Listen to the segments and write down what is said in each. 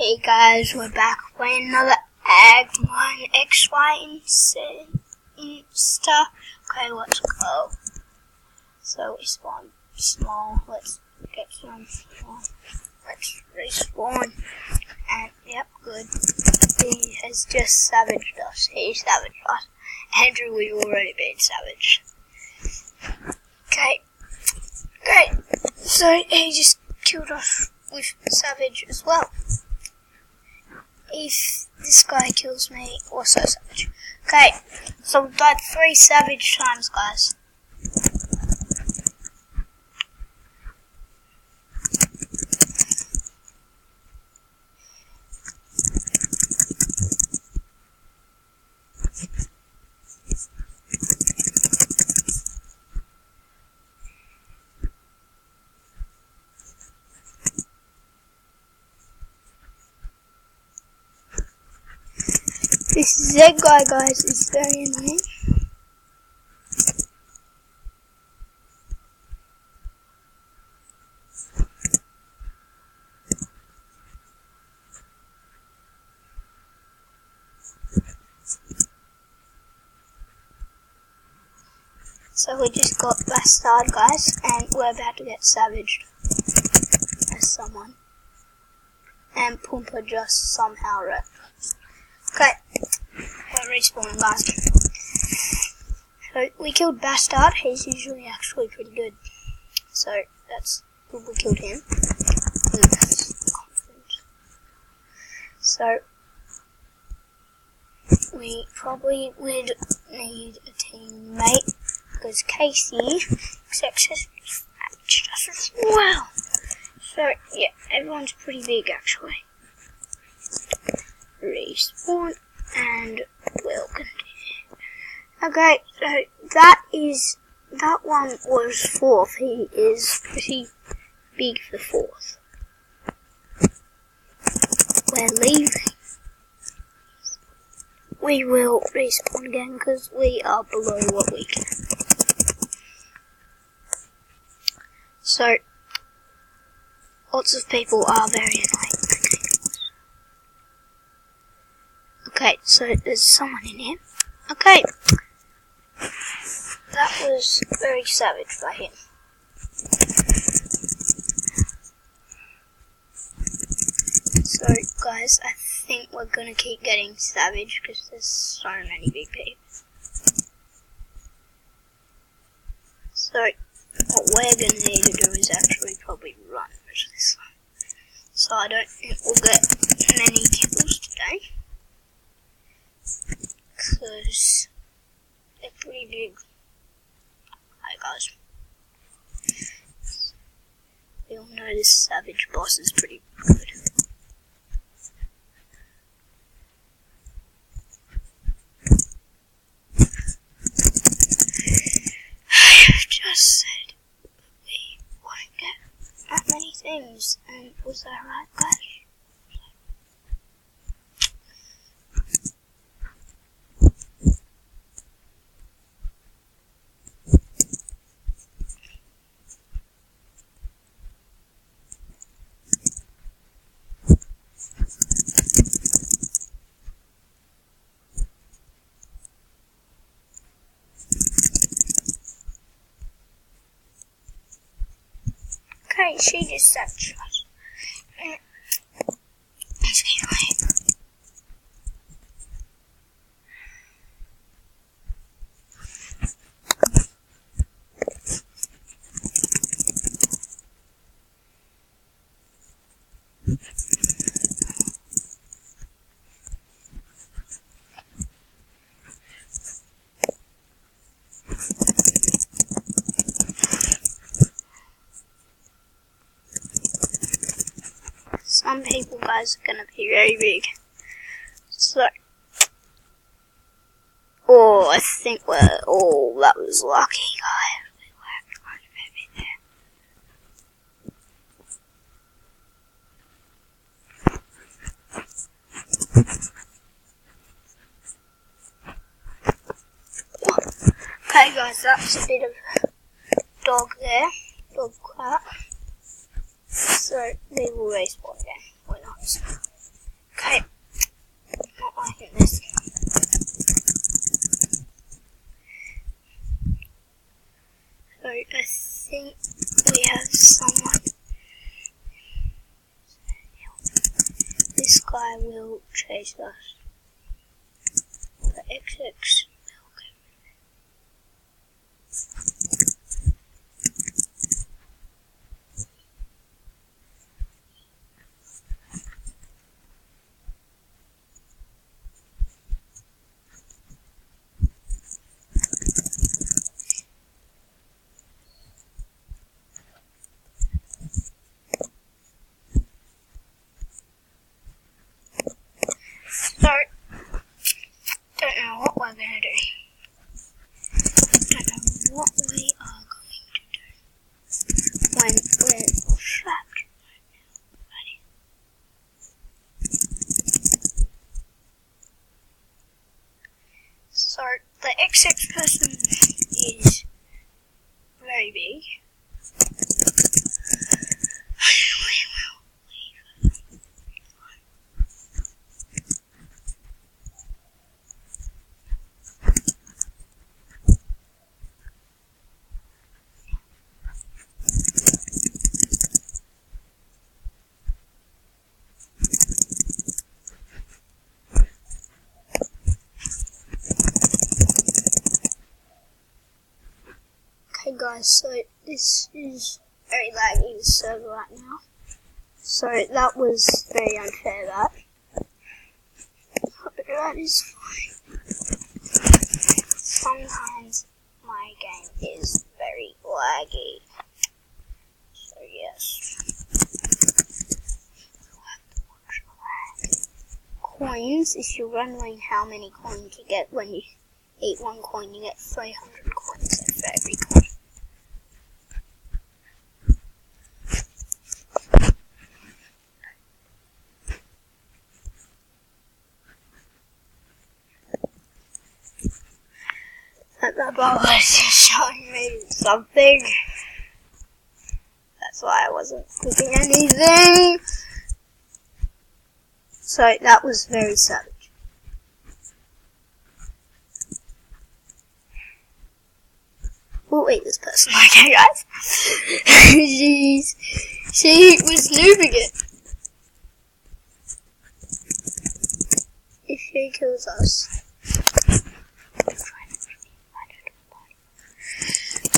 Hey guys, we're back playing another Ag1 XY Insta. Okay, let's go. So we spawn small, let's get some small. Let's respawn. And yep, good. He has just savaged us. He savaged us. Andrew, we've already been savaged. Okay. Great. So he just killed us with savage as well. If this guy kills me, also savage. Okay, so we've died 3 savage times, guys. This Z guy, guys, is very annoying. So we just got Bastard, guys, and we're about to get savaged as someone. And Pumpa just somehow wrecked. Okay, we're respawning, guys. So we killed Bastard. He's usually actually pretty good. So that's good, we killed him. So we probably would need a teammate because Casey accepts us as well. So yeah, everyone's pretty big actually. Respawn and we'll continue. Okay, so that one was 4th. He is pretty big for 4th. We're leaving. We will respawn again because we are below what we can. So lots of people are very annoying. Okay, so there's someone in here. Okay. That was very savage by him. So, guys, I think we're gonna keep getting savage because there's so many big people. So, what we're gonna need to do is actually probably run this one. So I don't think we'll get many kills today. Because they're pretty big. Hi guys. We all know this savage boss is pretty good. I've just said we won't get that many things, and was that right, guys? Okay, she just savaged us. Some people, guys, are gonna be very big. So, I think that was lucky, guys. We worked quite a bit there. Okay, guys, that's a bit of dog there. Dog crap. So, they will respawn again. Why not? this guy will chase us. The XX will go. So, don't know what we're going to do. Don't know what we are going to do when we're trapped right now. So, the XX person is very big. Okay guys, so this is very laggy, the server right now. So that was very unfair, that. But that is fine. Sometimes my game is very laggy. So yes. Coins, if you're wondering how many coins you get when you eat one coin, you get 300 coins for every coin. And the brother was just showing me something. That's why I wasn't clicking anything. So that was very savage. We'll eat this person. Okay guys. She was looping it. If she kills us.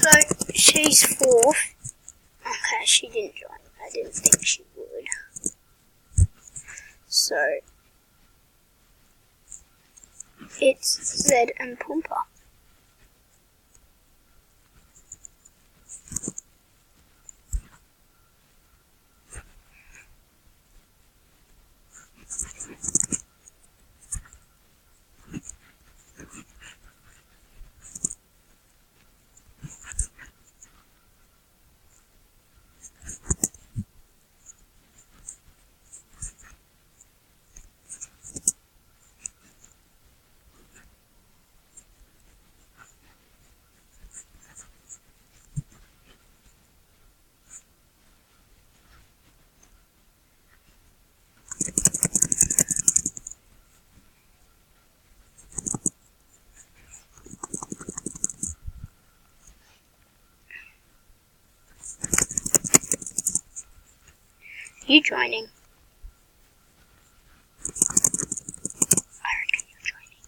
So, she's fourth. Okay, she didn't join. I didn't think she would. So, it's Zed and Pumper. You joining? I reckon you're joining.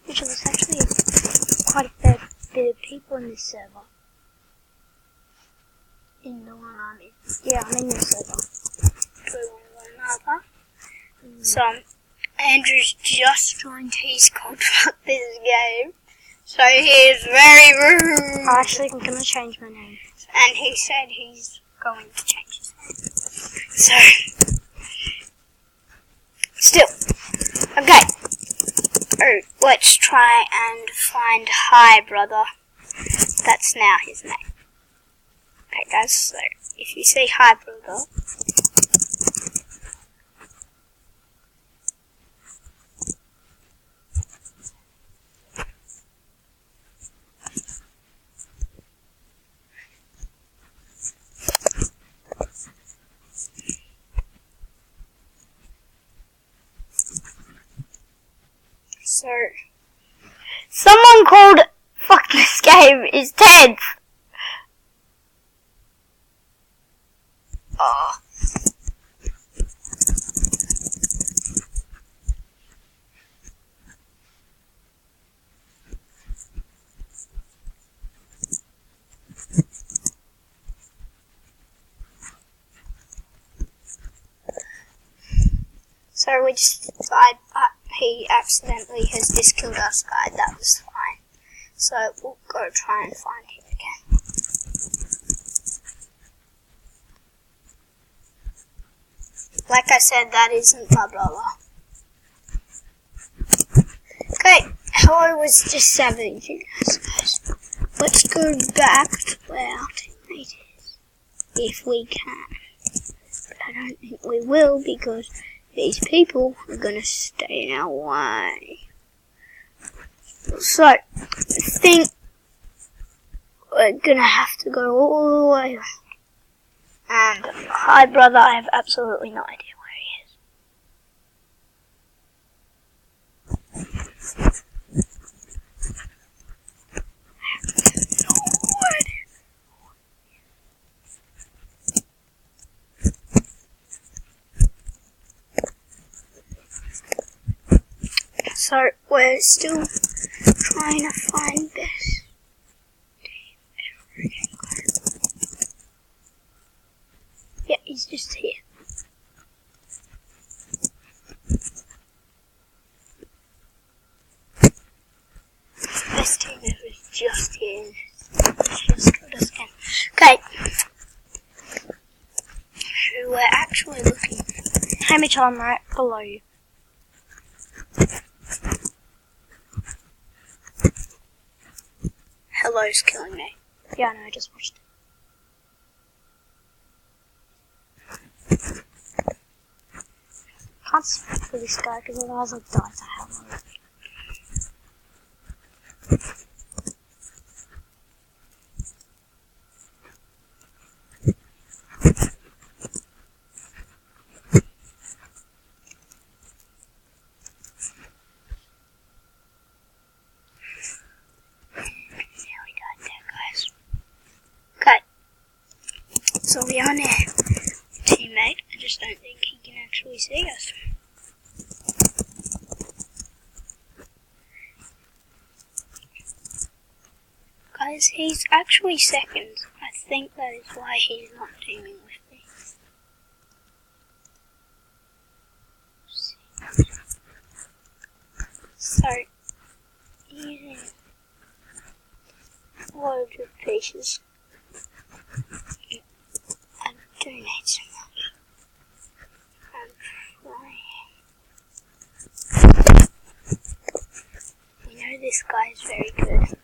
Which was actually quite a fair bit of people in this server. In the one I'm in. Yeah, I'm in this server. Do we want to learn another? So, Andrew's just joined. He's called Fuck This Game. So he is very rude. Actually, I'm going to change my name. And he said he's going to change his name. So, still. Okay. Oh, let's try and find Hi Brother. That's now his name. Okay guys, so if you say Hi Brother, Someone called fuck this game is tense. Oh. So we just died, but he accidentally has just killed us, guys. That was fine. So we'll go try and find him again. Like I said, that isn't my brother. Okay, I was just savaging, I suppose. Let's go back to where our teammate is, if we can. But I don't think we will, because these people are going to stay in our way. So, I think we're going to have to go all the way around. And, hi brother, I have absolutely no idea where he is. So, we're still trying to find this team ever again. Yeah, he's just here. This team is just here. It's just killed us again. Okay. Who we're actually looking for. Hey Mitchell, I'm right below you. Hello's killing me. Yeah, no, I just watched it. Can't speak for this guy because otherwise I'll die to hell. So we are now teammate. I just don't think he can actually see us. Guys, he's actually second. I think that is why he's not teaming with me. So, using loads of pieces. I don't need so much. I'm trying. We know this guy is very good.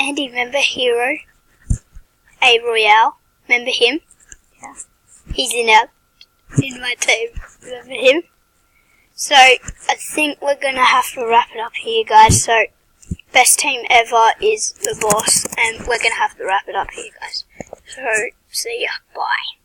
Andy, remember Hero? A Royale? Remember him? Yeah. He's in my team. Remember him? So, I think we're gonna have to wrap it up here, guys. So, best team ever is the boss, and we're gonna have to wrap it up here, guys. So, see ya. Bye.